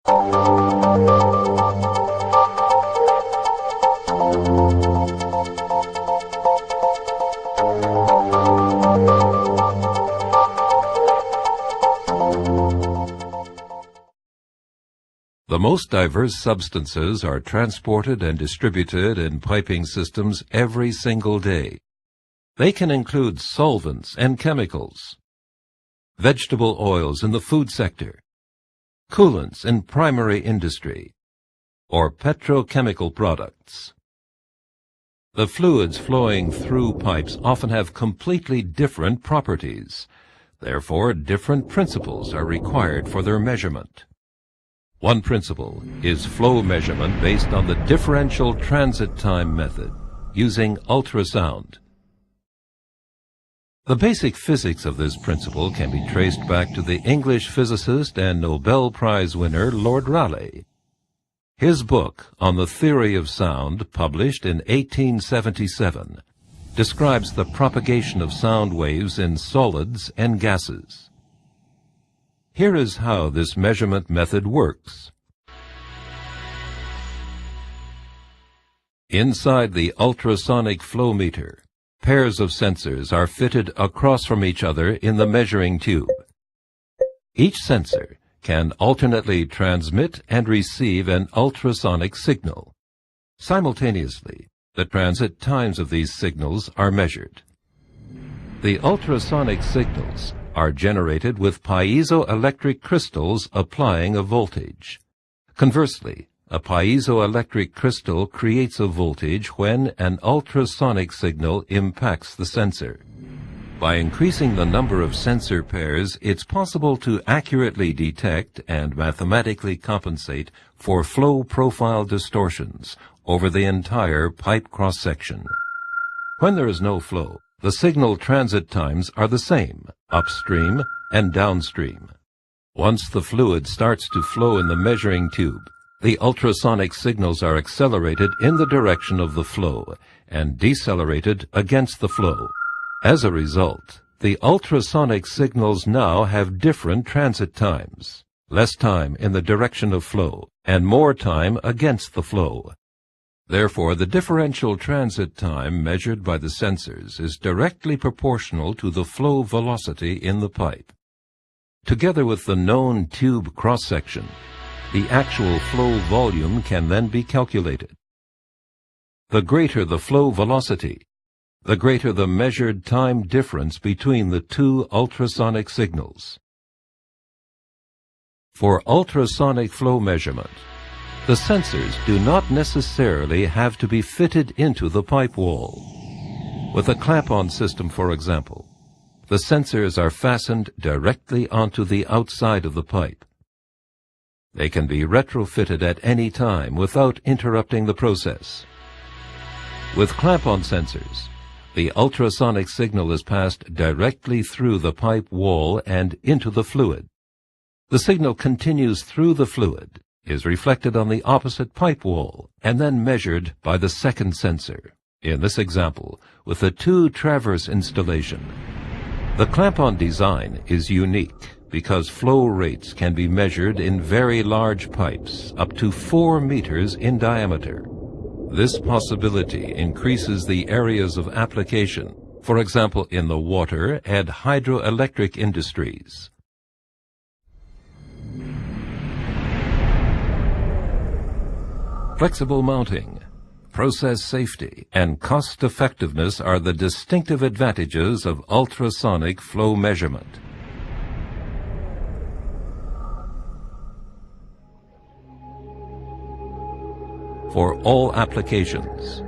The most diverse substances are transported and distributed in piping systems every single day. They can include solvents and chemicals, vegetable oils in the food sector, coolants in primary industry, or petrochemical products. The fluids flowing through pipes often have completely different properties. Therefore, different principles are required for their measurement. One principle is flow measurement based on the differential transit time method, using ultrasound. The basic physics of this principle can be traced back to the English physicist and Nobel Prize winner Lord Rayleigh. His book on the theory of sound, published in 1877, describes the propagation of sound waves in solids and gases. Here is how this measurement method works. Inside the ultrasonic flow meter, pairs of sensors are fitted across from each other in the measuring tube. Each sensor can alternately transmit and receive an ultrasonic signal. Simultaneously, the transit times of these signals are measured. The ultrasonic signals are generated with piezoelectric crystals applying a voltage. Conversely, a piezoelectric crystal creates a voltage when an ultrasonic signal impacts the sensor. By increasing the number of sensor pairs, it's possible to accurately detect and mathematically compensate for flow profile distortions over the entire pipe cross-section. When there is no flow, the signal transit times are the same, upstream and downstream. Once the fluid starts to flow in the measuring tube, the ultrasonic signals are accelerated in the direction of the flow and decelerated against the flow. As a result, the ultrasonic signals now have different transit times, less time in the direction of flow and more time against the flow. Therefore, the differential transit time measured by the sensors is directly proportional to the flow velocity in the pipe. Together with the known tube cross-section, the actual flow volume can then be calculated. The greater the flow velocity, the greater the measured time difference between the two ultrasonic signals. For ultrasonic flow measurement, the sensors do not necessarily have to be fitted into the pipe wall. With a clamp-on system, for example, the sensors are fastened directly onto the outside of the pipe. They can be retrofitted at any time without interrupting the process. With clamp-on sensors, the ultrasonic signal is passed directly through the pipe wall and into the fluid. The signal continues through the fluid, is reflected on the opposite pipe wall, and then measured by the second sensor. In this example, with a two-traverse installation, the clamp-on design is unique because flow rates can be measured in very large pipes, up to 4 meters in diameter. This possibility increases the areas of application, for example in the water and hydroelectric industries. Flexible mounting, process safety, and cost-effectiveness are the distinctive advantages of ultrasonic flow measurement. For all applications,